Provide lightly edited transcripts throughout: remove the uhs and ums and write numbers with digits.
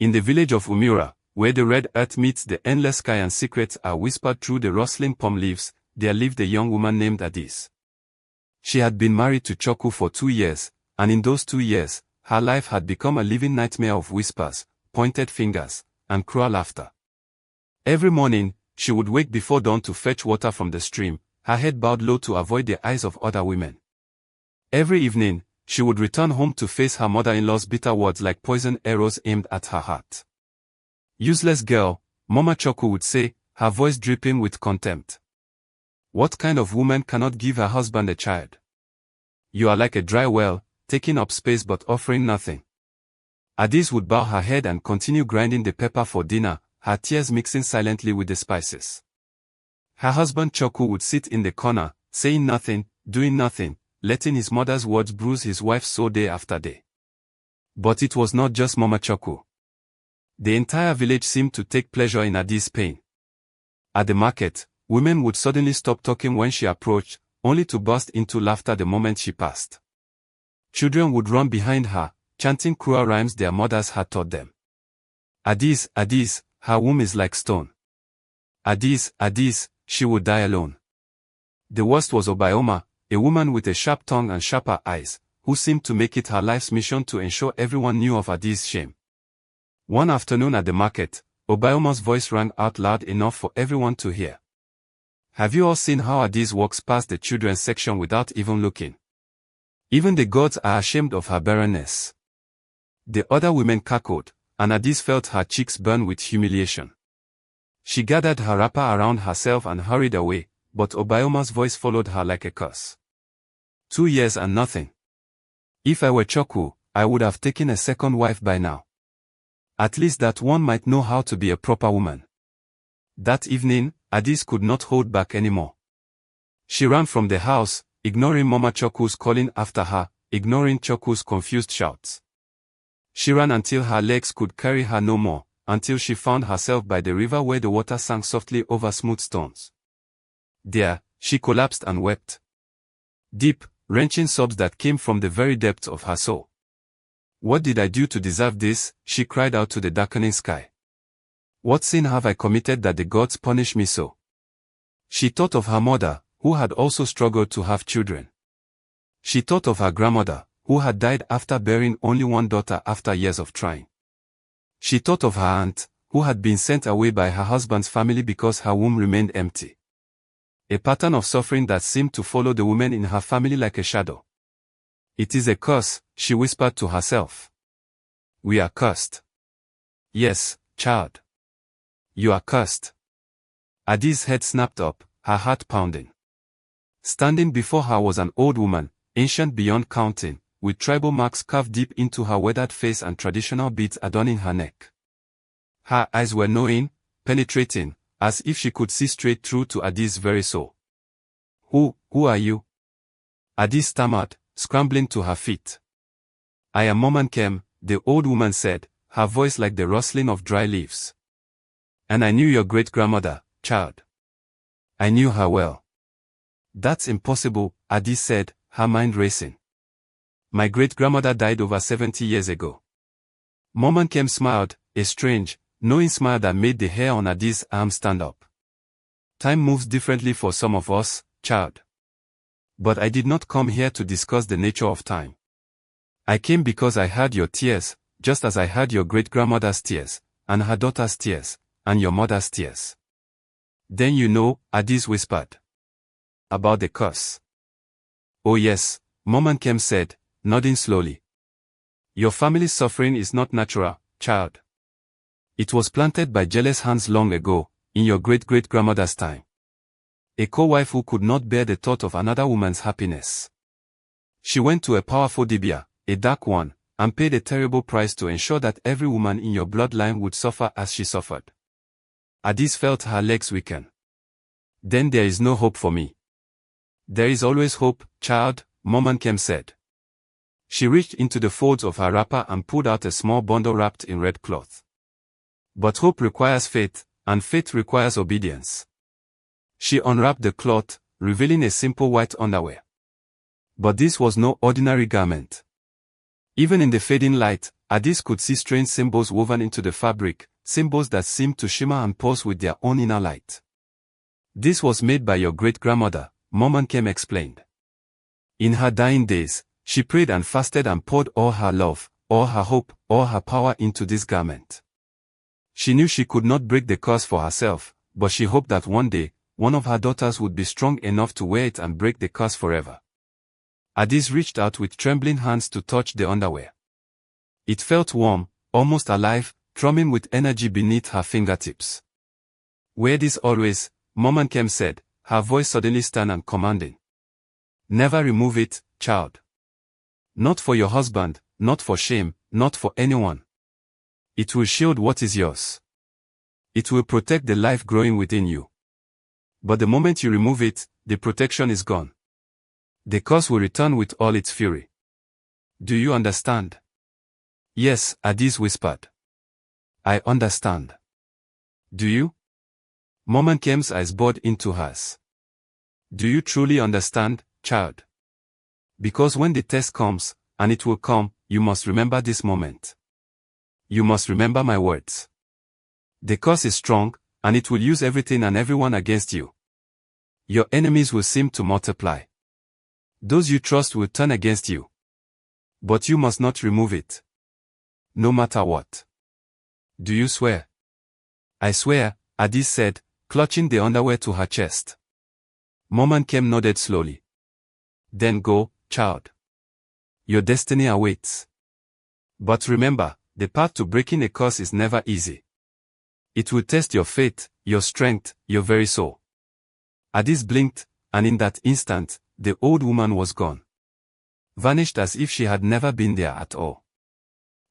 In the village of Umura, where the red earth meets the endless sky and secrets are whispered through the rustling palm leaves, there lived a young woman named Adis. She had been married to Choku for 2 years, and in those 2 years, her life had become a living nightmare of whispers, pointed fingers, and cruel laughter. Every morning, she would wake before dawn to fetch water from the stream, her head bowed low to avoid the eyes of other women. Every evening, she would return home to face her mother-in-law's bitter words like poison arrows aimed at her heart. "Useless girl," Mama Choku would say, her voice dripping with contempt. "What kind of woman cannot give her husband a child? You are like a dry well, taking up space but offering nothing." Adis would bow her head and continue grinding the pepper for dinner, her tears mixing silently with the spices. Her husband Choku would sit in the corner, saying nothing, doing nothing, letting his mother's words bruise his wife's soul day after day. But it was not just Mama Choku. The entire village seemed to take pleasure in Adis' pain. At the market, women would suddenly stop talking when she approached, only to burst into laughter the moment she passed. Children would run behind her, chanting cruel rhymes their mothers had taught them. "Adis, Adis, her womb is like stone. Adis, Adis, she would die alone." The worst was Obioma, a woman with a sharp tongue and sharper eyes, who seemed to make it her life's mission to ensure everyone knew of Adis' shame. One afternoon at the market, Obioma's voice rang out loud enough for everyone to hear. "Have you all seen how Adis walks past the children's section without even looking? Even the gods are ashamed of her barrenness." The other women cackled, and Adis felt her cheeks burn with humiliation. She gathered her wrapper around herself and hurried away, but Obioma's voice followed her like a curse. 2 years and nothing. If I were Choku, I would have taken a second wife by now. At least that one might know how to be a proper woman. That evening, Adis could not hold back anymore. She ran from the house, ignoring Mama Choku's calling after her, ignoring Choku's confused shouts. She ran until her legs could carry her no more, until she found herself by the river where the water sank softly over smooth stones. There, she collapsed and wept. Deep, wrenching sobs that came from the very depths of her soul. "What did I do to deserve this?" she cried out to the darkening sky. "What sin have I committed that the gods punish me so?" She thought of her mother, who had also struggled to have children. She thought of her grandmother, who had died after bearing only one daughter after years of trying. She thought of her aunt, who had been sent away by her husband's family because her womb remained empty. A pattern of suffering that seemed to follow the women in her family like a shadow. "It is a curse," she whispered to herself. "We are cursed. Yes, child. You are cursed." Adis' head snapped up, her heart pounding. Standing before her was an old woman, ancient beyond counting, with tribal marks carved deep into her weathered face and traditional beads adorning her neck. Her eyes were knowing, penetrating, as if she could see straight through to Adis' very soul. Who are you?" Adis stammered, scrambling to her feet. "I am Momankem," the old woman said, her voice like the rustling of dry leaves. "And I knew your great-grandmother, child. I knew her well." "That's impossible," Adis said, her mind racing. "My great-grandmother died over 70 years ago." Momankem smiled, a strange, knowing smile that made the hair on Adis' arm stand up. "Time moves differently for some of us, child. But I did not come here to discuss the nature of time. I came because I heard your tears, just as I heard your great-grandmother's tears, and her daughter's tears, and your mother's tears." "Then you know," Adis whispered. "About the curse." "Oh yes," Momankem said, nodding slowly. "Your family's suffering is not natural, child. It was planted by jealous hands long ago, in your great-great-grandmother's time. A co-wife who could not bear the thought of another woman's happiness. She went to a powerful Dibia, a dark one, and paid a terrible price to ensure that every woman in your bloodline would suffer as she suffered." Adis felt her legs weaken. "Then there is no hope for me." "There is always hope, child," Momankem said. She reached into the folds of her wrapper and pulled out a small bundle wrapped in red cloth. "But hope requires faith, and faith requires obedience." She unwrapped the cloth, revealing a simple white underwear. But this was no ordinary garment. Even in the fading light, Adis could see strange symbols woven into the fabric, symbols that seemed to shimmer and pulse with their own inner light. This was made by your great-grandmother, Mom Kem explained. In her dying days, she prayed and fasted and poured all her love, all her hope, all her power into this garment. She knew she could not break the curse for herself, but she hoped that one day, one of her daughters would be strong enough to wear it and break the curse forever. Adis reached out with trembling hands to touch the underwear. It felt warm, almost alive, thrumming with energy beneath her fingertips. Wear this always, Mom Kem said, her voice suddenly stern and commanding. Never remove it, child. Not for your husband, not for shame, not for anyone. It will shield what is yours. It will protect the life growing within you. But the moment you remove it, the protection is gone. The curse will return with all its fury. Do you understand? Yes, Adis whispered. I understand. Do you? Mom Kem's eyes bored into hers. Do you truly understand, child? Because when the test comes, and it will come, you must remember this moment. You must remember my words. The curse is strong, and it will use everything and everyone against you. Your enemies will seem to multiply. Those you trust will turn against you. But you must not remove it. No matter what. Do you swear? I swear, Adis said, clutching the underwear to her chest. Mom Kem nodded slowly. Then go, child. Your destiny awaits. But remember, the path to breaking a curse is never easy. It will test your faith, your strength, your very soul. Adis blinked, and in that instant, the old woman was gone. Vanished as if she had never been there at all.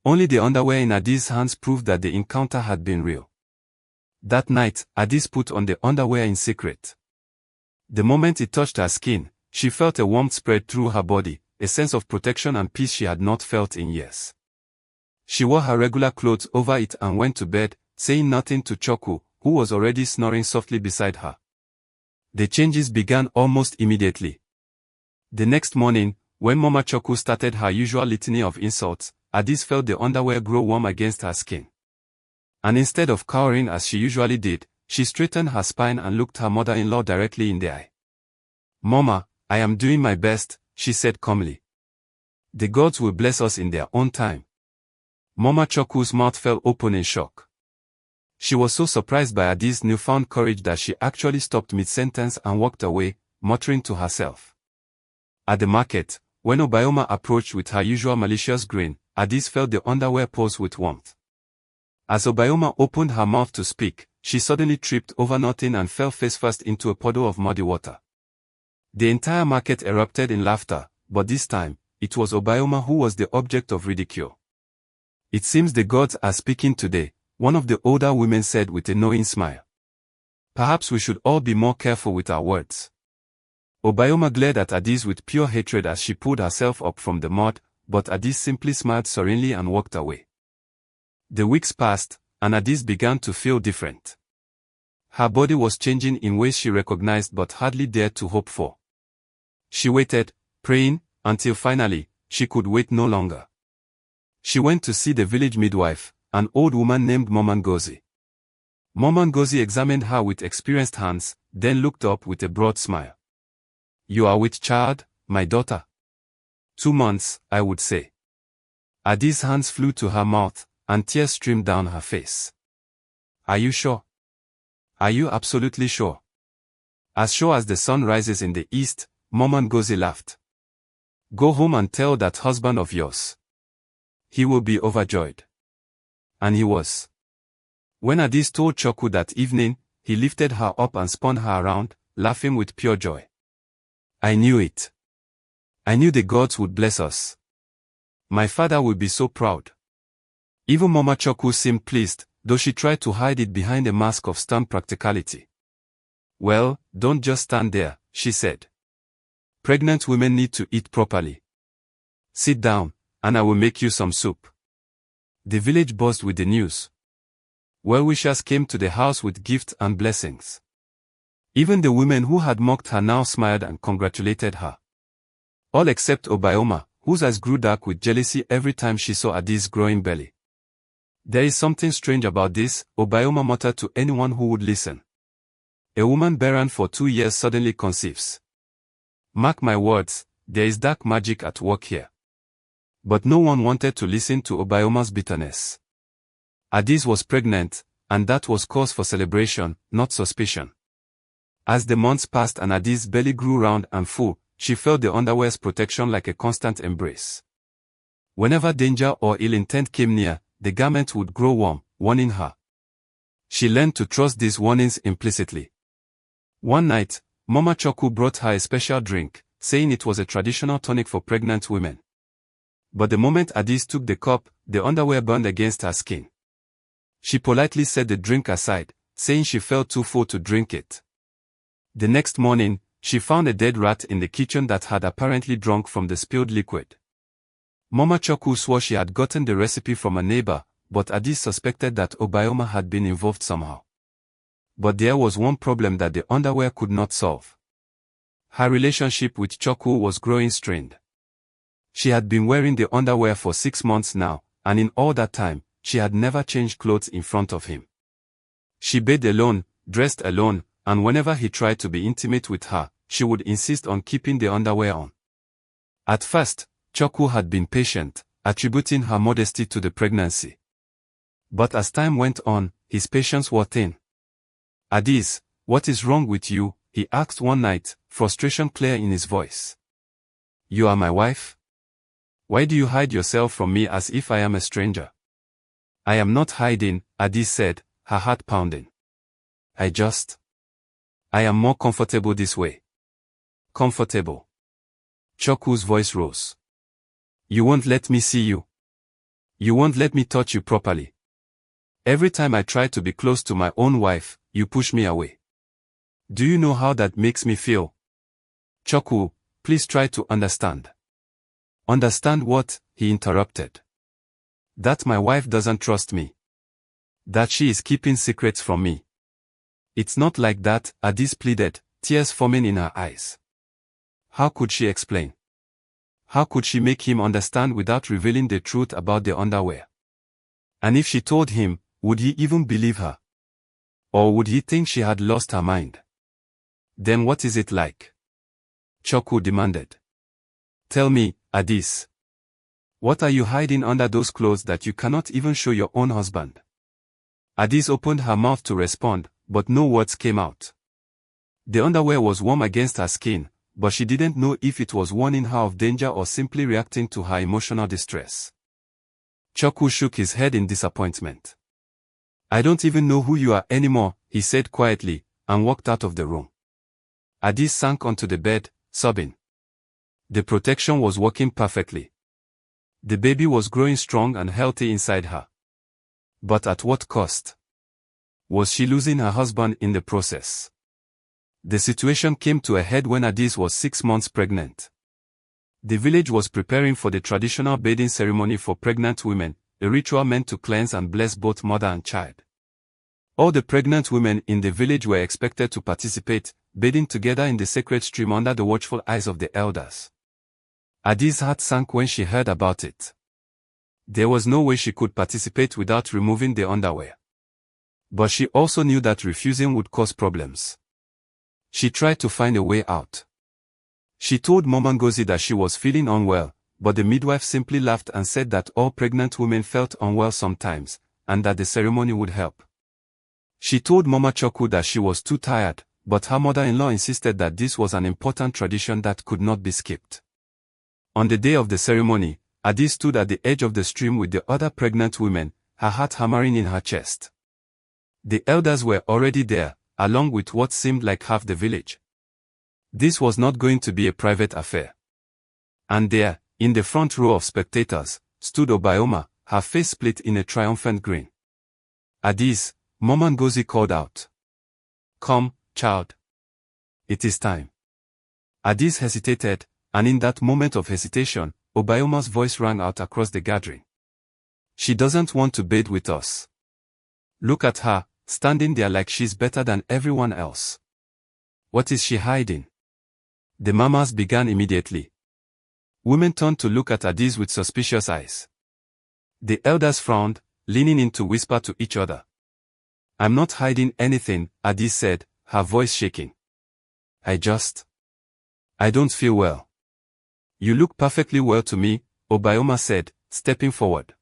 Only the underwear in Adis' hands proved that the encounter had been real. That night, Adis put on the underwear in secret. The moment it touched her skin, she felt a warmth spread through her body, a sense of protection and peace she had not felt in years. She wore her regular clothes over it and went to bed, saying nothing to Choku, who was already snoring softly beside her. The changes began almost immediately. The next morning, when Mama Choku started her usual litany of insults, Adis felt the underwear grow warm against her skin. And instead of cowering as she usually did, she straightened her spine and looked her mother-in-law directly in the eye. Mama, I am doing my best, she said calmly. The gods will bless us in their own time. Mama Choku's mouth fell open in shock. She was so surprised by Adis' newfound courage that she actually stopped mid-sentence and walked away, muttering to herself. At the market, when Obayoma approached with her usual malicious grin, Adis felt the underwear pulse with warmth. As Obayoma opened her mouth to speak, she suddenly tripped over nothing and fell face-first into a puddle of muddy water. The entire market erupted in laughter, but this time, it was Obayoma who was the object of ridicule. It seems the gods are speaking today, one of the older women said with a knowing smile. Perhaps we should all be more careful with our words. Obayoma glared at Adis with pure hatred as she pulled herself up from the mud, but Adis simply smiled serenely and walked away. The weeks passed, and Adis began to feel different. Her body was changing in ways she recognized but hardly dared to hope for. She waited, praying, until finally, she could wait no longer. She went to see the village midwife, an old woman named Mama Ngozi. Mama Ngozi examined her with experienced hands, then looked up with a broad smile. You are with child, my daughter? 2 months, I would say. Adis' hands flew to her mouth, and tears streamed down her face. Are you sure? Are you absolutely sure? As sure as the sun rises in the east, Mama Ngozi laughed. Go home and tell that husband of yours. He will be overjoyed. And he was. When Adis told Choku that evening, he lifted her up and spun her around, laughing with pure joy. I knew it. I knew the gods would bless us. My father would be so proud. Even Mama Choku seemed pleased, though she tried to hide it behind a mask of stern practicality. Well, don't just stand there, she said. Pregnant women need to eat properly. Sit down, and I will make you some soup. The village buzzed with the news. Well-wishers came to the house with gifts and blessings. Even the women who had mocked her now smiled and congratulated her. All except Obayoma, whose eyes grew dark with jealousy every time she saw Adi's growing belly. There is something strange about this, Obioma muttered to anyone who would listen. A woman barren for 2 years suddenly conceives. Mark my words, there is dark magic at work here. But no one wanted to listen to Obioma's bitterness. Adis was pregnant, and that was cause for celebration, not suspicion. As the months passed and Adis' belly grew round and full, she felt the underwear's protection like a constant embrace. Whenever danger or ill intent came near, the garment would grow warm, warning her. She learned to trust these warnings implicitly. One night, Mama Choku brought her a special drink, saying it was a traditional tonic for pregnant women. But the moment Adis took the cup, the underwear burned against her skin. She politely set the drink aside, saying she felt too full to drink it. The next morning, she found a dead rat in the kitchen that had apparently drunk from the spilled liquid. Mama Choku swore she had gotten the recipe from a neighbor, but Adis suspected that Obioma had been involved somehow. But there was one problem that the underwear could not solve. Her relationship with Choku was growing strained. She had been wearing the underwear for 6 months now, and in all that time, she had never changed clothes in front of him. She bathed alone, dressed alone, and whenever he tried to be intimate with her, she would insist on keeping the underwear on. At first, Choku had been patient, attributing her modesty to the pregnancy. But as time went on, his patience wore thin. Adis, what is wrong with you? He asked one night, frustration clear in his voice. You are my wife? Why do you hide yourself from me as if I am a stranger? I am not hiding, Adis said, her heart pounding. I am more comfortable this way. Comfortable. Choku's voice rose. You won't let me see you. You won't let me touch you properly. Every time I try to be close to my own wife, you push me away. Do you know how that makes me feel? Choku, please try to understand. Understand what? He interrupted. That my wife doesn't trust me. That she is keeping secrets from me. It's not like that, Adis pleaded, tears forming in her eyes. How could she explain? How could she make him understand without revealing the truth about the underwear? And if she told him, would he even believe her? Or would he think she had lost her mind? Then what is it like? Choku demanded. Tell me, Adis. What are you hiding under those clothes that you cannot even show your own husband? Adis opened her mouth to respond, but no words came out. The underwear was warm against her skin, but she didn't know if it was warning her of danger or simply reacting to her emotional distress. Choku shook his head in disappointment. I don't even know who you are anymore, he said quietly, and walked out of the room. Adis sank onto the bed, sobbing. The protection was working perfectly. The baby was growing strong and healthy inside her. But at what cost? Was she losing her husband in the process? The situation came to a head when Adis was 6 months pregnant. The village was preparing for the traditional bathing ceremony for pregnant women, a ritual meant to cleanse and bless both mother and child. All the pregnant women in the village were expected to participate, bathing together in the sacred stream under the watchful eyes of the elders. Adis' heart sank when she heard about it. There was no way she could participate without removing the underwear. But she also knew that refusing would cause problems. She tried to find a way out. She told Mama Ngozi that she was feeling unwell, but the midwife simply laughed and said that all pregnant women felt unwell sometimes, and that the ceremony would help. She told Mama Choku that she was too tired, but her mother-in-law insisted that this was an important tradition that could not be skipped. On the day of the ceremony, Adis stood at the edge of the stream with the other pregnant women, her heart hammering in her chest. The elders were already there, along with what seemed like half the village. This was not going to be a private affair. And there, in the front row of spectators, stood Obioma, her face split in a triumphant grin. Adis, Mama Ngozi called out. Come, child. It is time. Adis hesitated, and in that moment of hesitation, Obioma's voice rang out across the gathering. She doesn't want to bathe with us. Look at her, standing there like she's better than everyone else. What is she hiding? The mamas began immediately. Women turned to look at Addis with suspicious eyes. The elders frowned, leaning in to whisper to each other. I'm not hiding anything, Addis said, her voice shaking. I don't feel well. You look perfectly well to me, Obioma said, stepping forward.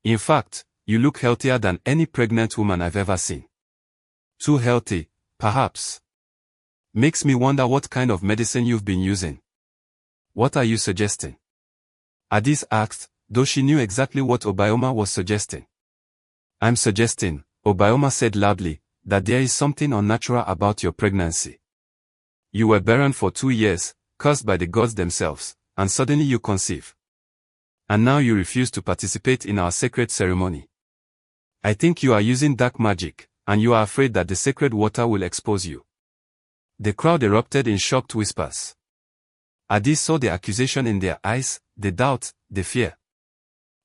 In fact, you look healthier than any pregnant woman I've ever seen. Too healthy, perhaps. Makes me wonder what kind of medicine you've been using. What are you suggesting? Addis asked, though she knew exactly what Obioma was suggesting. I'm suggesting, Obioma said loudly, that there is something unnatural about your pregnancy. You were barren for 2 years, cursed by the gods themselves, and suddenly you conceive. And now you refuse to participate in our sacred ceremony. I think you are using dark magic, and you are afraid that the sacred water will expose you. The crowd erupted in shocked whispers. Addis saw the accusation in their eyes, the doubt, the fear.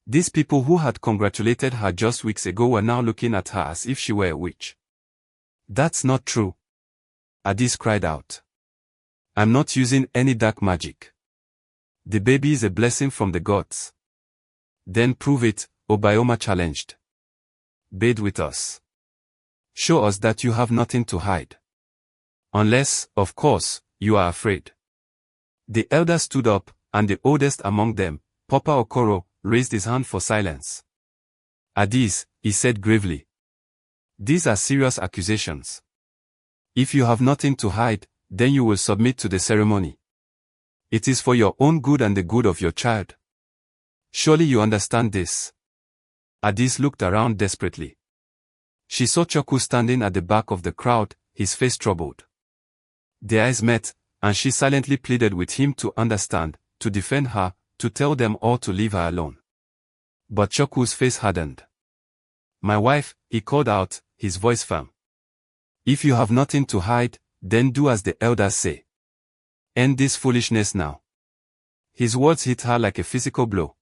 These people who had congratulated her just weeks ago were now looking at her as if she were a witch. That's not true. Addis cried out. I'm not using any dark magic. The baby is a blessing from the gods. Then prove it, Obioma challenged. Bathe with us. Show us that you have nothing to hide. Unless, of course, you are afraid. The elders stood up, and the oldest among them, Papa Okoro, raised his hand for silence. Addis, he said gravely. These are serious accusations. If you have nothing to hide, then you will submit to the ceremony. It is for your own good and the good of your child. Surely you understand this. Addis looked around desperately. She saw Choku standing at the back of the crowd, his face troubled. Their eyes met, and she silently pleaded with him to understand, to defend her, to tell them all to leave her alone. But Choku's face hardened. My wife, he called out, his voice firm. If you have nothing to hide, then do as the elders say. End this foolishness now. His words hit her like a physical blow.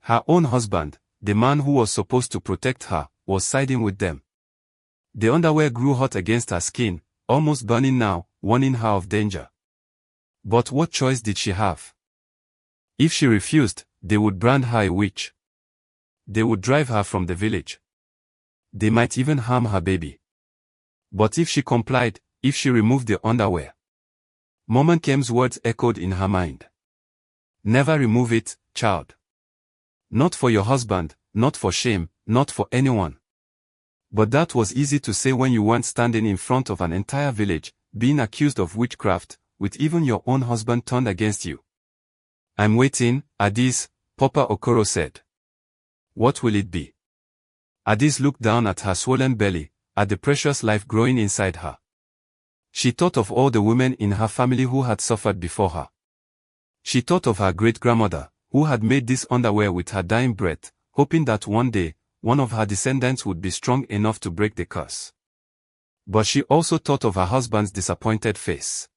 Her own husband, the man who was supposed to protect her, was siding with them. The underwear grew hot against her skin, almost burning now, warning her of danger. But what choice did she have? If she refused, they would brand her a witch. They would drive her from the village. They might even harm her baby. But if she complied, if she removed the underwear. Mama Kem's words echoed in her mind. Never remove it, child. Not for your husband, not for shame, not for anyone. But that was easy to say when you weren't standing in front of an entire village, being accused of witchcraft, with even your own husband turned against you. I'm waiting, Addis, Papa Okoro said. What will it be? Addis looked down at her swollen belly, at the precious life growing inside her. She thought of all the women in her family who had suffered before her. She thought of her great-grandmother, who had made this underwear with her dying breath, hoping that one day, one of her descendants would be strong enough to break the curse. But she also thought of her husband's disappointed face.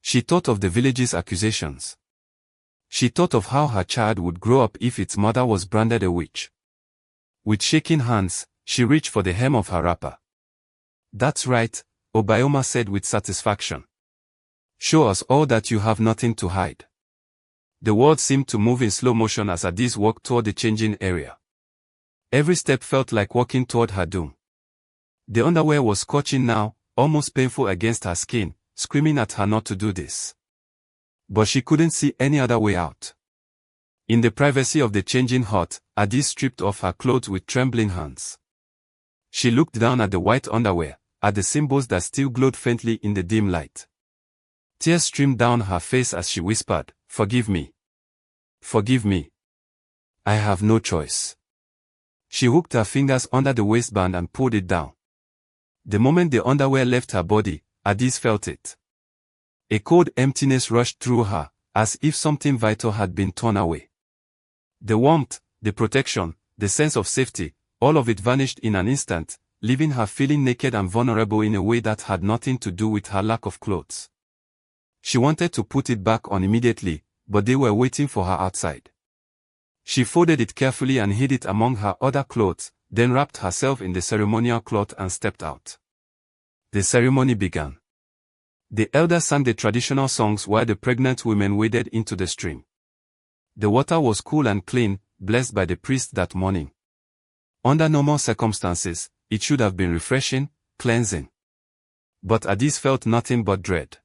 She thought of the village's accusations. She thought of how her child would grow up if its mother was branded a witch. With shaking hands, she reached for the hem of her wrapper. That's right, Obioma said with satisfaction. Show us all that you have nothing to hide. The world seemed to move in slow motion as Addis walked toward the changing area. Every step felt like walking toward her doom. The underwear was scorching now, almost painful against her skin, screaming at her not to do this. But she couldn't see any other way out. In the privacy of the changing hut, Addis stripped off her clothes with trembling hands. She looked down at the white underwear, at the symbols that still glowed faintly in the dim light. Tears streamed down her face as she whispered, "Forgive me. Forgive me. I have no choice." She hooked her fingers under the waistband and pulled it down. The moment the underwear left her body, Addis felt it. A cold emptiness rushed through her, as if something vital had been torn away. The warmth, the protection, the sense of safety, all of it vanished in an instant, leaving her feeling naked and vulnerable in a way that had nothing to do with her lack of clothes. She wanted to put it back on immediately, but they were waiting for her outside. She folded it carefully and hid it among her other clothes, then wrapped herself in the ceremonial cloth and stepped out. The ceremony began. The elders sang the traditional songs while the pregnant women waded into the stream. The water was cool and clean, blessed by the priest that morning. Under normal circumstances, it should have been refreshing, cleansing. But Addis felt nothing but dread.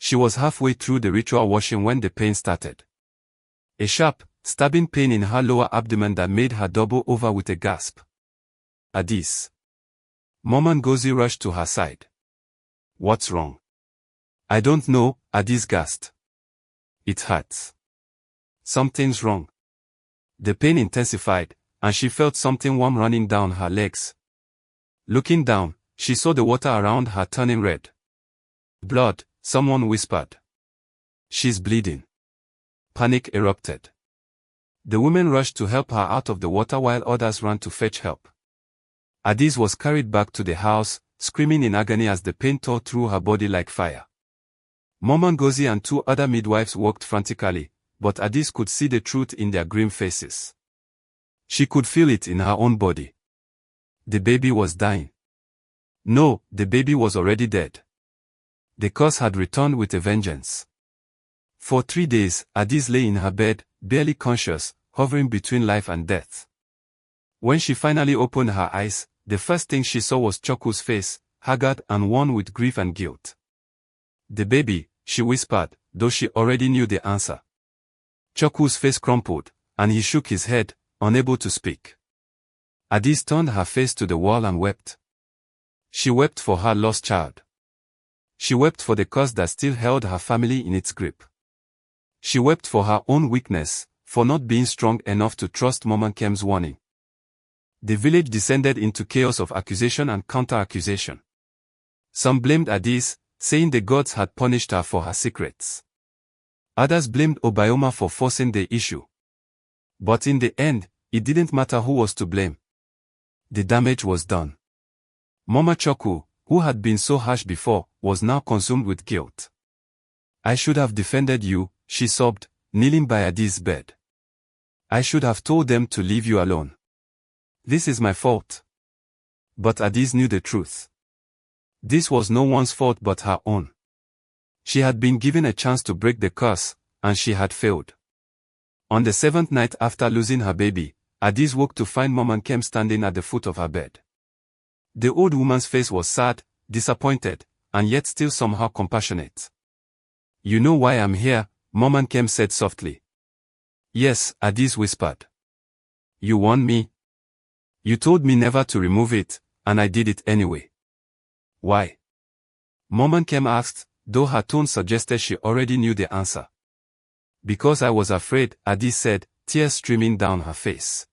She was halfway through the ritual washing when the pain started. A sharp, stabbing pain in her lower abdomen that made her double over with a gasp. Addis. Mama Ngozi rushed to her side. What's wrong? I don't know, Addis gasped. It hurts. Something's wrong. The pain intensified, and she felt something warm running down her legs. Looking down, she saw the water around her turning red. Blood, someone whispered. She's bleeding. Panic erupted. The women rushed to help her out of the water while others ran to fetch help. Addis was carried back to the house, screaming in agony as the pain tore through her body like fire. Mama Ngozi and 2 other midwives worked frantically, but Addis could see the truth in their grim faces. She could feel it in her own body. The baby was dying. No, the baby was already dead. The curse had returned with a vengeance. For 3 days, Addis lay in her bed, barely conscious, hovering between life and death. When she finally opened her eyes, the first thing she saw was Choku's face, haggard and worn with grief and guilt. The baby, she whispered, though she already knew the answer. Choku's face crumpled, and he shook his head, unable to speak. Addis turned her face to the wall and wept. She wept for her lost child. She wept for the curse that still held her family in its grip. She wept for her own weakness, for not being strong enough to trust Mama Nkem's warning. The village descended into chaos of accusation and counter-accusation. Some blamed Addis, saying the gods had punished her for her secrets. Others blamed Obioma for forcing the issue. But in the end, it didn't matter who was to blame. The damage was done. Mama Choku, who had been so harsh before, was now consumed with guilt. I should have defended you, she sobbed, kneeling by Addis' bed. I should have told them to leave you alone. This is my fault. But Addis knew the truth. This was no one's fault but her own. She had been given a chance to break the curse, and she had failed. On the 7th night after losing her baby, Addis woke to find Mama Nkem standing at the foot of her bed. The old woman's face was sad, disappointed, and yet still somehow compassionate. You know why I'm here, Mama Nkem said softly. Yes, Addis whispered. You warned me. You told me never to remove it, and I did it anyway. Why? Mama Nkem asked, though her tone suggested she already knew the answer. Because I was afraid, Addis said, tears streaming down her face.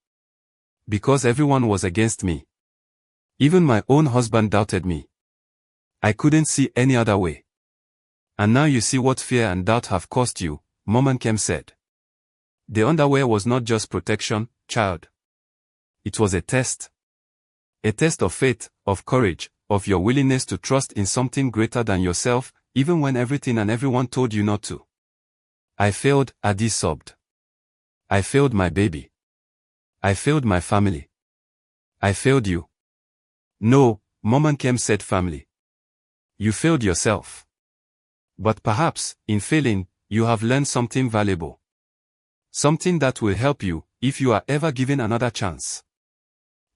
Because everyone was against me. Even my own husband doubted me. I couldn't see any other way. And now you see what fear and doubt have cost you, Mama Nkem said. The underwear was not just protection, child. It was a test. A test of faith, of courage, of your willingness to trust in something greater than yourself, even when everything and everyone told you not to. I failed, Addis sobbed. I failed my baby. I failed my family. I failed you. No, Mama Nkem said firmly. You failed yourself. But perhaps, in failing, you have learned something valuable. Something that will help you, if you are ever given another chance.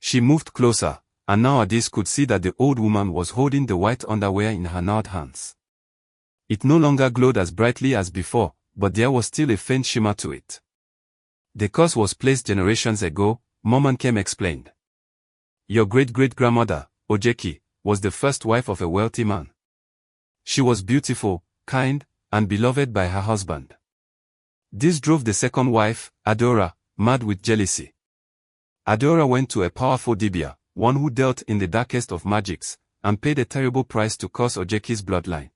She moved closer, and now Addis could see that the old woman was holding the white underwear in her gnarled hands. It no longer glowed as brightly as before, but there was still a faint shimmer to it. The curse was placed generations ago, Mama Nkem explained. Your great-great-grandmother, Ojeki, was the first wife of a wealthy man. She was beautiful, kind, and beloved by her husband. This drove the second wife, Adora, mad with jealousy. Adora went to a powerful Dibia, one who dealt in the darkest of magics, and paid a terrible price to curse Ojeki's bloodline.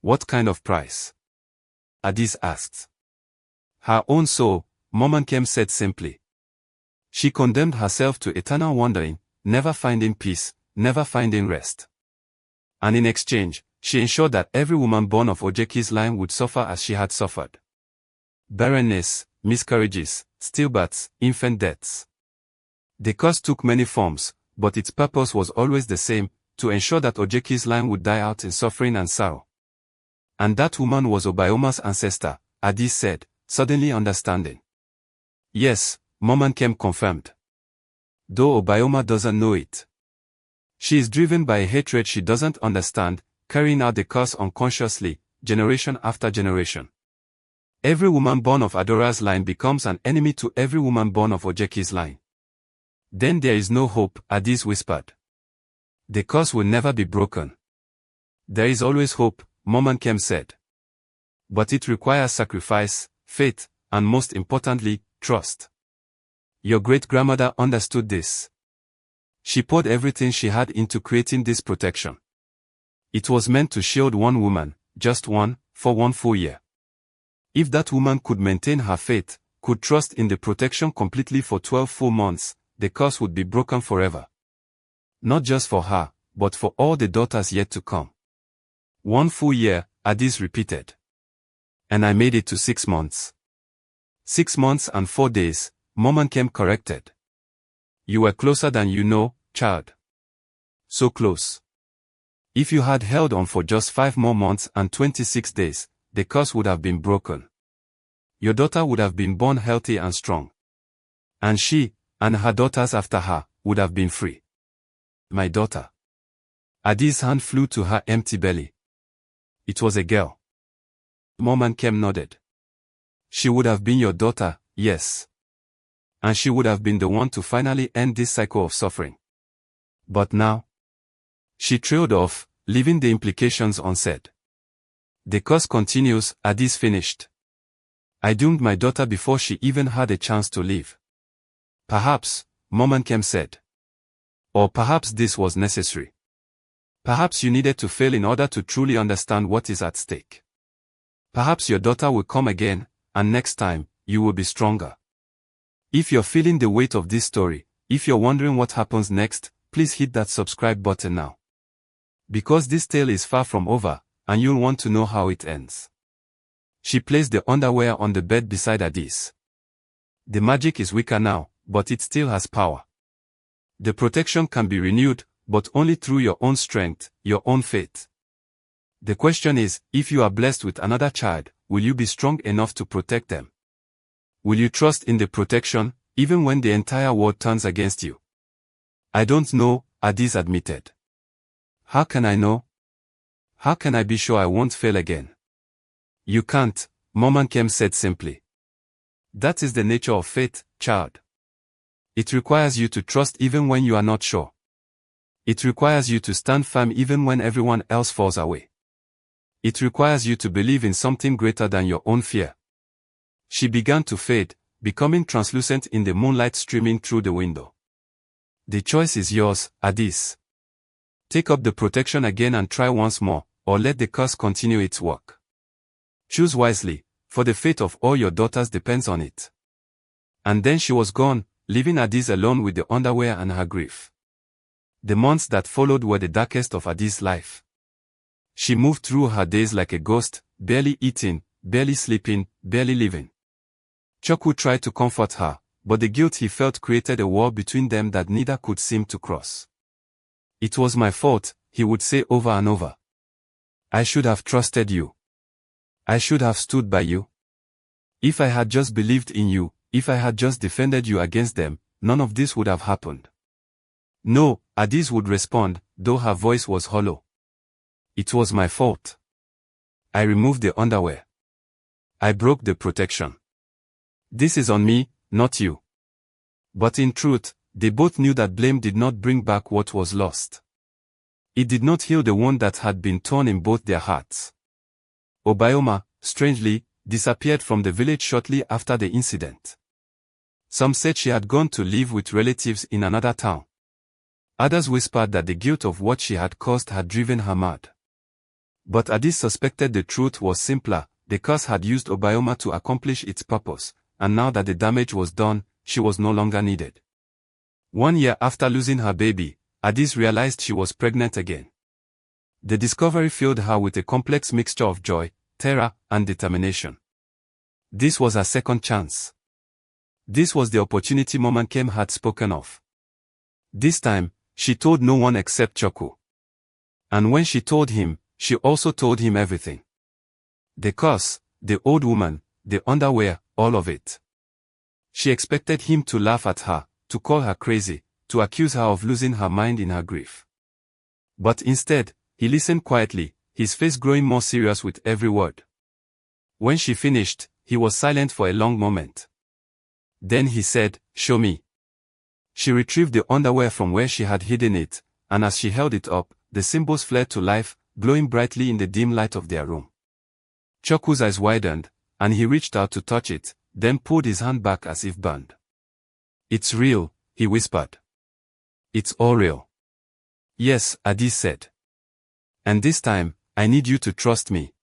What kind of price? Addis asked. Her own soul, Mama Nkem said simply. She condemned herself to eternal wandering, never finding peace, never finding rest. And in exchange, she ensured that every woman born of Ojeki's line would suffer as she had suffered. Barrenness, miscarriages, stillbirths, infant deaths. The curse took many forms, but its purpose was always the same, to ensure that Ojeki's line would die out in suffering and sorrow. And that woman was Obayoma's ancestor, Adis said, suddenly understanding. Yes, Momankem confirmed. Though Obayoma doesn't know it. She is driven by a hatred she doesn't understand, carrying out the curse unconsciously, generation after generation. Every woman born of Adora's line becomes an enemy to every woman born of Ojeki's line. Then there is no hope, Adis whispered. The curse will never be broken. There is always hope, Momankem said. But it requires sacrifice, faith, and most importantly, trust. Your great-grandmother understood this. She poured everything she had into creating this protection. It was meant to shield one woman, just one, for one full year. If that woman could maintain her faith, could trust in the protection completely for 12 full months, the curse would be broken forever. Not just for her, but for all the daughters yet to come. 1 full year, Adis repeated. And I made it to 6 months. 6 months and 4 days, Momankem corrected. You were closer than you know, child. So close. If you had held on for just 5 more months and 26 days, the curse would have been broken. Your daughter would have been born healthy and strong. And she, and her daughters after her, would have been free. My daughter. Adis' hand flew to her empty belly. It was a girl. Momankem nodded. She would have been your daughter, yes. And she would have been the one to finally end this cycle of suffering. But now? She trailed off, leaving the implications unsaid. The curse continues, Adis finished. I doomed my daughter before she even had a chance to live. Perhaps, Momankem said. Or perhaps this was necessary. Perhaps you needed to fail in order to truly understand what is at stake. Perhaps your daughter will come again, and next time, you will be stronger. If you're feeling the weight of this story, if you're wondering what happens next, please hit that subscribe button now. Because this tale is far from over, and you'll want to know how it ends. She placed the underwear on the bed beside Adis. The magic is weaker now, but it still has power. The protection can be renewed, but only through your own strength, your own faith. The question is, if you are blessed with another child, will you be strong enough to protect them? Will you trust in the protection, even when the entire world turns against you? I don't know, Adis admitted. How can I know? How can I be sure I won't fail again? You can't, Momankem said simply. That is the nature of faith, child. It requires you to trust even when you are not sure. It requires you to stand firm even when everyone else falls away. It requires you to believe in something greater than your own fear. She began to fade, becoming translucent in the moonlight streaming through the window. The choice is yours, Adis. Take up the protection again and try once more, or let the curse continue its work. Choose wisely, for the fate of all your daughters depends on it. And then she was gone, leaving Adis alone with the underwear and her grief. The months that followed were the darkest of Adis' life. She moved through her days like a ghost, barely eating, barely sleeping, barely living. Chukwu tried to comfort her, but the guilt he felt created a wall between them that neither could seem to cross. It was my fault, he would say over and over. I should have trusted you. I should have stood by you. If I had just believed in you, if I had just defended you against them, none of this would have happened. No, Adis would respond, though her voice was hollow. It was my fault. I removed the underwear. I broke the protection. This is on me, not you. But in truth, they both knew that blame did not bring back what was lost. It did not heal the wound that had been torn in both their hearts. Obayoma, strangely, disappeared from the village shortly after the incident. Some said she had gone to live with relatives in another town. Others whispered that the guilt of what she had caused had driven her mad. But Adis suspected the truth was simpler. The curse had used Obayoma to accomplish its purpose, and now that the damage was done, she was no longer needed. 1 year after losing her baby, Adis realized she was pregnant again. The discovery filled her with a complex mixture of joy, terror, and determination. This was her second chance. This was the opportunity Momankem had spoken of. This time, she told no one except Chukwu. And when she told him, she also told him everything. The curse, the old woman, the underwear, all of it. She expected him to laugh at her, to call her crazy, to accuse her of losing her mind in her grief. But instead, he listened quietly, his face growing more serious with every word. When she finished, he was silent for a long moment. Then he said, "Show me." She retrieved the underwear from where she had hidden it, and as she held it up, the symbols flared to life, glowing brightly in the dim light of their room. Choku's eyes widened, and he reached out to touch it, then pulled his hand back as if burned. "It's real," he whispered. "It's all real." "Yes," Adi said. "And this time, I need you to trust me.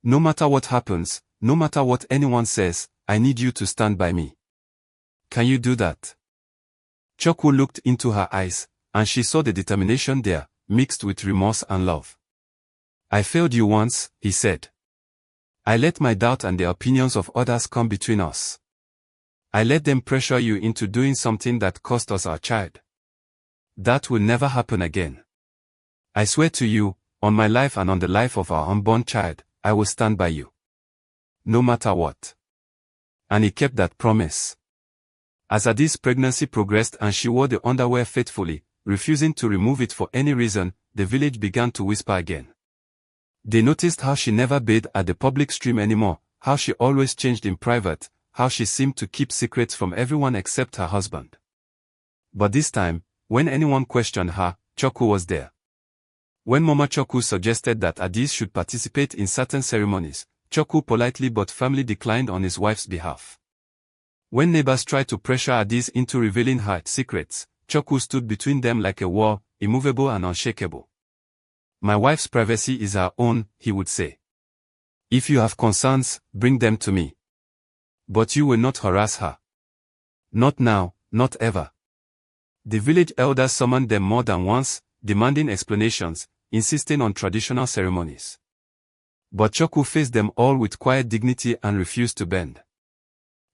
No matter what happens, no matter what anyone says, I need you to stand by me. Can you do that?" Choku looked into her eyes, and she saw the determination there, mixed with remorse and love. "I failed you once," he said. "I let my doubt and the opinions of others come between us. I let them pressure you into doing something that cost us our child. That will never happen again. I swear to you, on my life and on the life of our unborn child, I will stand by you. No matter what." And he kept that promise. As Adi's pregnancy progressed and she wore the underwear faithfully, refusing to remove it for any reason, the village began to whisper again. They noticed how she never bathed at the public stream anymore, how she always changed in private, how she seemed to keep secrets from everyone except her husband. But this time, when anyone questioned her, Choku was there. When Mama Choku suggested that Adis should participate in certain ceremonies, Choku politely but firmly declined on his wife's behalf. When neighbors tried to pressure Adis into revealing her secrets, Choku stood between them like a wall, immovable and unshakable. "My wife's privacy is her own," he would say. "If you have concerns, bring them to me. But you will not harass her. Not now, not ever." The village elders summoned them more than once, demanding explanations, insisting on traditional ceremonies. But Choku faced them all with quiet dignity and refused to bend.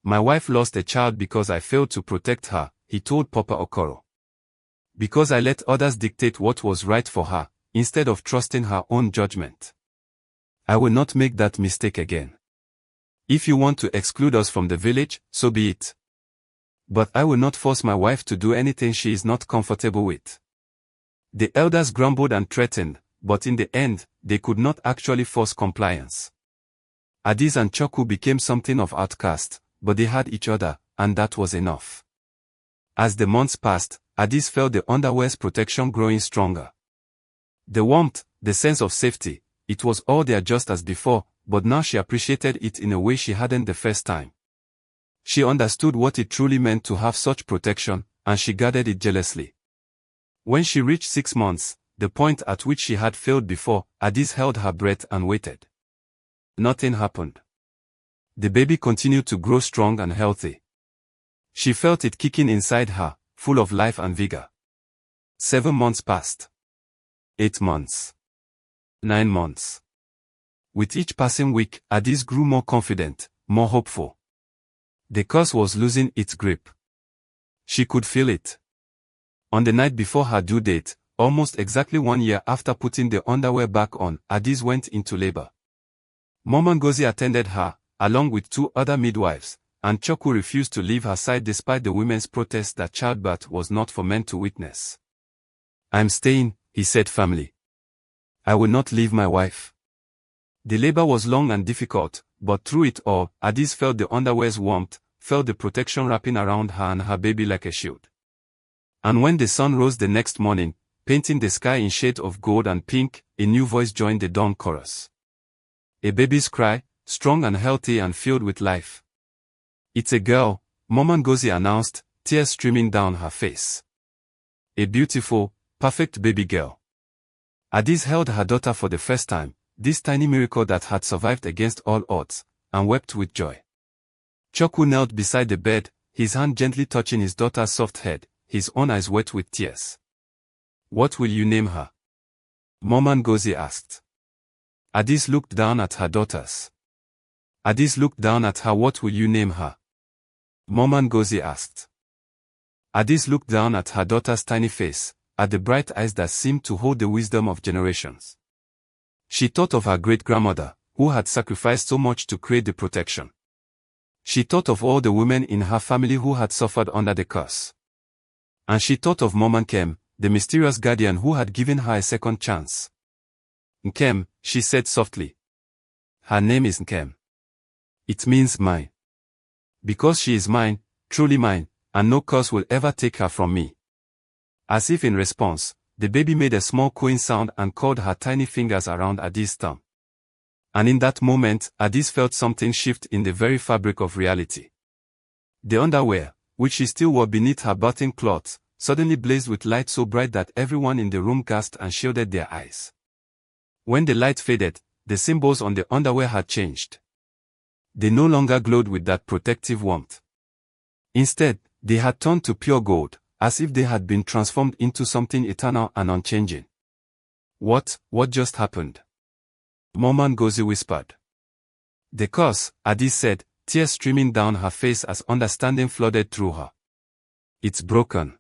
"My wife lost a child because I failed to protect her," he told Papa Okoro. "Because I let others dictate what was right for her, instead of trusting her own judgment. I will not make that mistake again. If you want to exclude us from the village, so be it. But I will not force my wife to do anything she is not comfortable with." The elders grumbled and threatened, but in the end, they could not actually force compliance. Adis and Choku became something of outcasts, but they had each other, and that was enough. As the months passed, Adis felt the underwear's protection growing stronger. The warmth, the sense of safety, it was all there just as before, but now she appreciated it in a way she hadn't the first time. She understood what it truly meant to have such protection, and she guarded it jealously. When she reached 6 months, the point at which she had failed before, Adis held her breath and waited. Nothing happened. The baby continued to grow strong and healthy. She felt it kicking inside her, full of life and vigor. 7 months passed. 8 months. 9 months. With each passing week, Adis grew more confident, more hopeful. The curse was losing its grip. She could feel it. On the night before her due date, almost exactly 1 year after putting the underwear back on, Adis went into labor. Mama Ngozi attended her, along with 2 other midwives, and Choku refused to leave her side despite the women's protests that childbirth was not for men to witness. "I'm staying," he said firmly. "I will not leave my wife." The labor was long and difficult, but through it all, Adis felt the underwear's warmth, felt the protection wrapping around her and her baby like a shield. And when the sun rose the next morning, painting the sky in shades of gold and pink, a new voice joined the dawn chorus. A baby's cry, strong and healthy and filled with life. "It's a girl," Mama Ngozi announced, tears streaming down her face. A beautiful, perfect baby girl. Adis held her daughter for the first time, this tiny miracle that had survived against all odds, and wept with joy. Choku knelt beside the bed, his hand gently touching his daughter's soft head, his own eyes wet with tears. "What will you name her?" Mama Ngozi asked. Adis looked down at her daughters. Adis looked down at her. "What will you name her?" Mama Ngozi asked. Adis looked down at her daughter's tiny face, at the bright eyes that seemed to hold the wisdom of generations. She thought of her great-grandmother, who had sacrificed so much to create the protection. She thought of all the women in her family who had suffered under the curse. And she thought of Mom Nkem, the mysterious guardian who had given her a second chance. Nkem, she said softly. Her name is Nkem. It means mine. Because she is mine, truly mine, and no curse will ever take her from me. As if in response, the baby made a small cooing sound and curled her tiny fingers around Adi's thumb. And in that moment, Adis felt something shift in the very fabric of reality. The underwear, which she still wore beneath her bathing cloth, suddenly blazed with light so bright that everyone in the room gasped and shielded their eyes. When the light faded, the symbols on the underwear had changed. They no longer glowed with that protective warmth. Instead, they had turned to pure gold, as if they had been transformed into something eternal and unchanging. What just happened? Mama Ngozi whispered. The curse, Adi said, tears streaming down her face as understanding flooded through her. It's broken.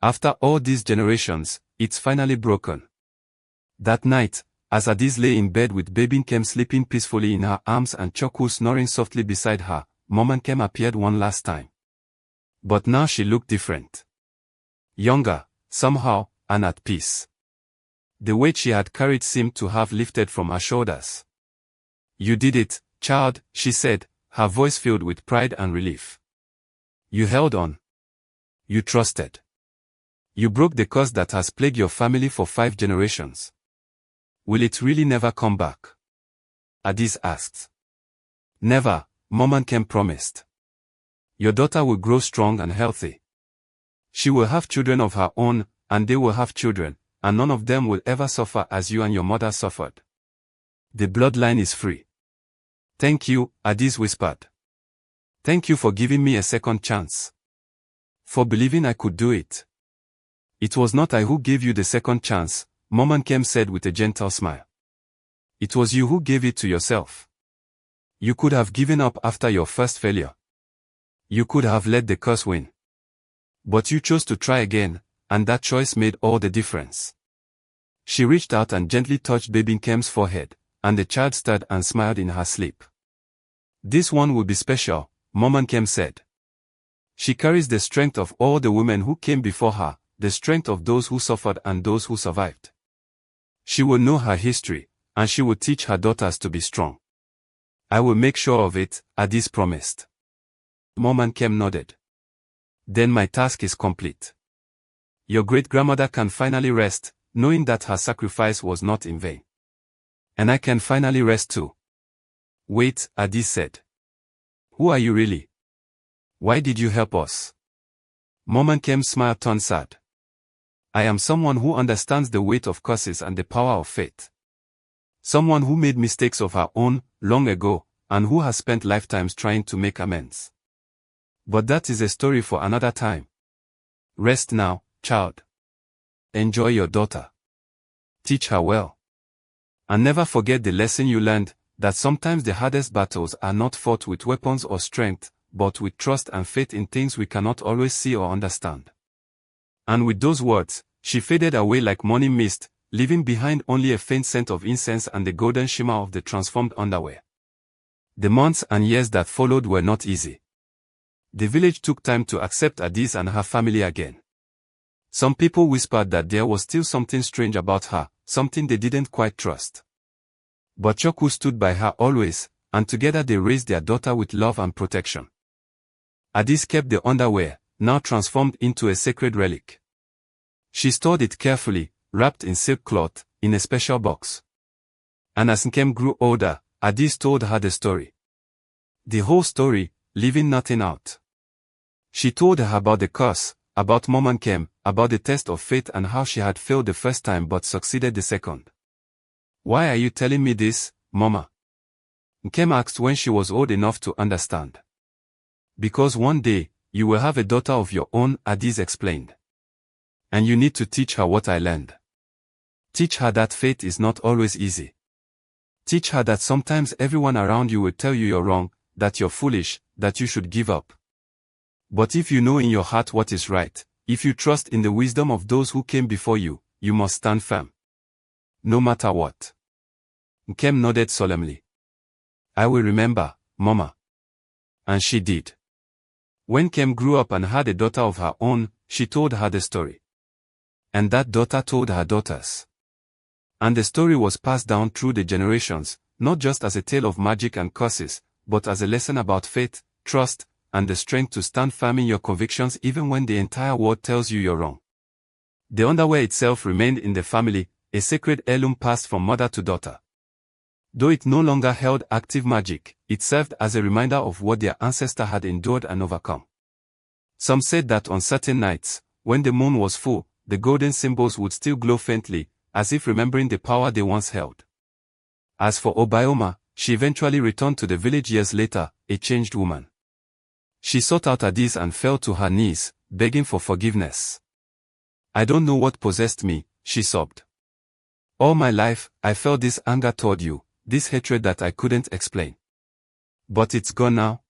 After all these generations, it's finally broken. That night, as Adis lay in bed with baby Nkem sleeping peacefully in her arms and Chokwu snoring softly beside her, Mama Nkem appeared one last time. But now she looked different. Younger, somehow, and at peace. The weight she had carried seemed to have lifted from her shoulders. You did it, child, she said, her voice filled with pride and relief. You held on. You trusted. You broke the curse that has plagued your family for 5 generations. Will it really never come back? Adis asked. Never, Mama Nkem promised. Your daughter will grow strong and healthy. She will have children of her own, and they will have children, and none of them will ever suffer as you and your mother suffered. The bloodline is free. Thank you, Adis whispered. Thank you for giving me a second chance. For believing I could do it. It was not I who gave you the second chance, Mama Nkem said with a gentle smile. It was you who gave it to yourself. You could have given up after your first failure. You could have let the curse win. But you chose to try again, and that choice made all the difference. She reached out and gently touched baby Nkem's forehead, and the child stirred and smiled in her sleep. This one will be special, Mama Nkem said. She carries the strength of all the women who came before her, the strength of those who suffered and those who survived. She will know her history, and she will teach her daughters to be strong. I will make sure of it, Adis promised. Mama Nkem nodded. Then my task is complete. Your great-grandmother can finally rest, knowing that her sacrifice was not in vain. And I can finally rest too. Wait, Adis said. Who are you really? Why did you help us? Mama Nkem's smile turned sad. I am someone who understands the weight of curses and the power of faith. Someone who made mistakes of her own, long ago, and who has spent lifetimes trying to make amends. But that is a story for another time. Rest now, child. Enjoy your daughter. Teach her well. And never forget the lesson you learned, that sometimes the hardest battles are not fought with weapons or strength, but with trust and faith in things we cannot always see or understand. And with those words, she faded away like morning mist, leaving behind only a faint scent of incense and the golden shimmer of the transformed underwear. The months and years that followed were not easy. The village took time to accept Adis and her family again. Some people whispered that there was still something strange about her, something they didn't quite trust. But Chokwu stood by her always, and together they raised their daughter with love and protection. Adis kept the underwear, now transformed into a sacred relic. She stored it carefully, wrapped in silk cloth, in a special box. And as Nkem grew older, Adis told her the story. The whole story, leaving nothing out. She told her about the curse, about Mama Nkem, about the test of faith and how she had failed the first time but succeeded the second. Why are you telling me this, Mama? Nkem asked when she was old enough to understand. Because one day, you will have a daughter of your own, Adis explained. And you need to teach her what I learned. Teach her that faith is not always easy. Teach her that sometimes everyone around you will tell you you're wrong, that you're foolish, that you should give up. But if you know in your heart what is right, If you trust in the wisdom of those who came before you, you must stand firm. No matter what. Nkem nodded solemnly. I will remember, Mama. And she did. When Nkem grew up and had a daughter of her own, she told her the story. And that daughter told her daughters. And the story was passed down through the generations, not just as a tale of magic and curses, but as a lesson about faith, trust, and the strength to stand firm in your convictions even when the entire world tells you you're wrong. The underwear itself remained in the family, a sacred heirloom passed from mother to daughter. Though it no longer held active magic, it served as a reminder of what their ancestor had endured and overcome. Some said that on certain nights, when the moon was full, the golden symbols would still glow faintly, as if remembering the power they once held. As for Obioma, she eventually returned to the village years later, a changed woman. She sought out Adis and fell to her knees, begging for forgiveness. I don't know what possessed me, she sobbed. All my life, I felt this anger toward you, this hatred that I couldn't explain. But it's gone now.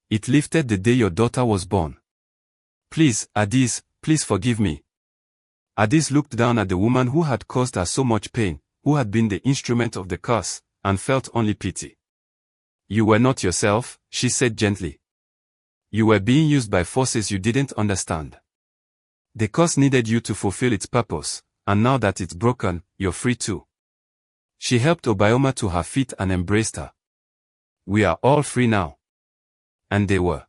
It lifted the day your daughter was born. Please, Adis, please forgive me. Adis looked down at the woman who had caused her so much pain, who had been the instrument of the curse, and felt only pity. You were not yourself, she said gently. You were being used by forces you didn't understand. The curse needed you to fulfill its purpose, and now that it's broken, you're free too. She helped Obioma to her feet and embraced her. We are all free now. And they were.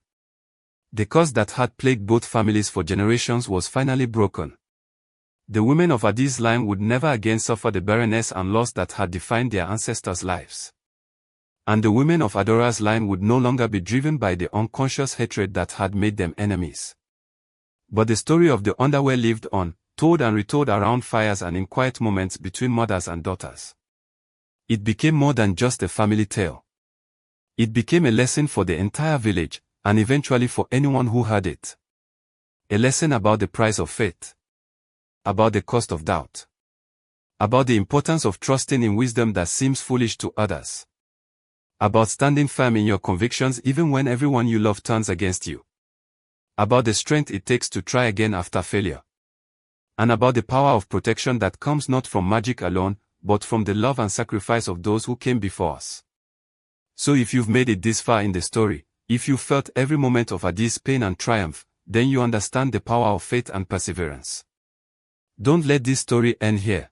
The curse that had plagued both families for generations was finally broken. The women of Adis' line would never again suffer the barrenness and loss that had defined their ancestors' lives. And the women of Adora's line would no longer be driven by the unconscious hatred that had made them enemies. But the story of the underwear lived on, told and retold around fires and in quiet moments between mothers and daughters. It became more than just a family tale. It became a lesson for the entire village, and eventually for anyone who heard it. A lesson about the price of faith. About the cost of doubt. About the importance of trusting in wisdom that seems foolish to others. About standing firm in your convictions even when everyone you love turns against you. About the strength it takes to try again after failure. And about the power of protection that comes not from magic alone, but from the love and sacrifice of those who came before us. So if you've made it this far in the story, if you felt every moment of Adis' pain and triumph, then you understand the power of faith and perseverance. Don't let this story end here.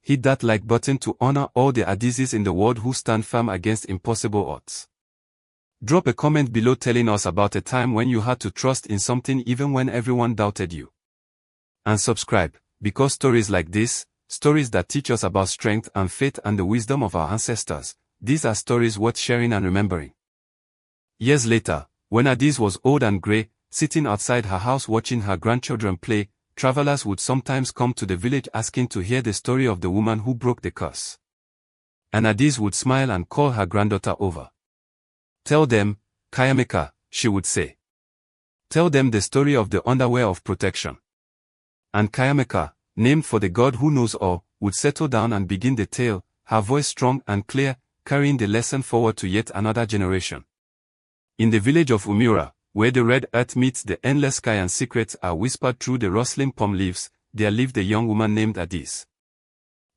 Hit that like button to honor all the Adises in the world who stand firm against impossible odds. Drop a comment below telling us about a time when you had to trust in something even when everyone doubted you. And subscribe, because stories like this, stories that teach us about strength and faith and the wisdom of our ancestors, these are stories worth sharing and remembering. Years later, when Adis was old and grey, sitting outside her house watching her grandchildren play, travelers would sometimes come to the village asking to hear the story of the woman who broke the curse. And Adis would smile and call her granddaughter over. Tell them, Kayameka, she would say. Tell them the story of the underwear of protection. And Kayameka, named for the God who knows all, would settle down and begin the tale, her voice strong and clear, carrying the lesson forward to yet another generation. In the village of Umura, where the red earth meets the endless sky and secrets are whispered through the rustling palm leaves, there lived a young woman named Adis.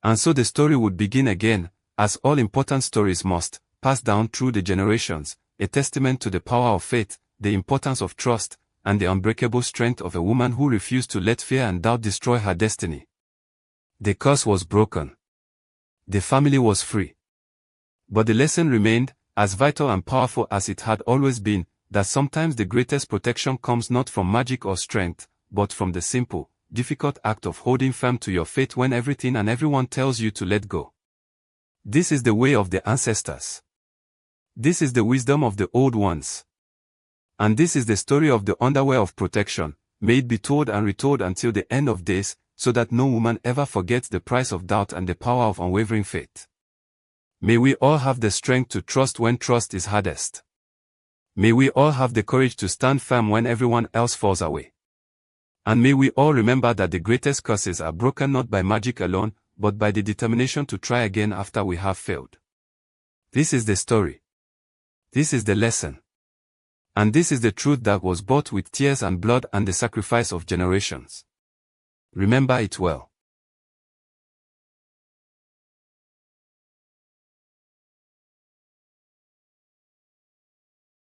And so the story would begin again, as all important stories must, pass down through the generations, a testament to the power of faith, the importance of trust, and the unbreakable strength of a woman who refused to let fear and doubt destroy her destiny. The curse was broken. The family was free. But the lesson remained, as vital and powerful as it had always been, that sometimes the greatest protection comes not from magic or strength, but from the simple, difficult act of holding firm to your faith when everything and everyone tells you to let go. This is the way of the ancestors. This is the wisdom of the old ones. And this is the story of the underwear of protection, may it be told and retold until the end of days, so that no woman ever forgets the price of doubt and the power of unwavering faith. May we all have the strength to trust when trust is hardest. May we all have the courage to stand firm when everyone else falls away. And may we all remember that the greatest curses are broken not by magic alone, but by the determination to try again after we have failed. This is the story. This is the lesson. And this is the truth that was bought with tears and blood and the sacrifice of generations. Remember it well.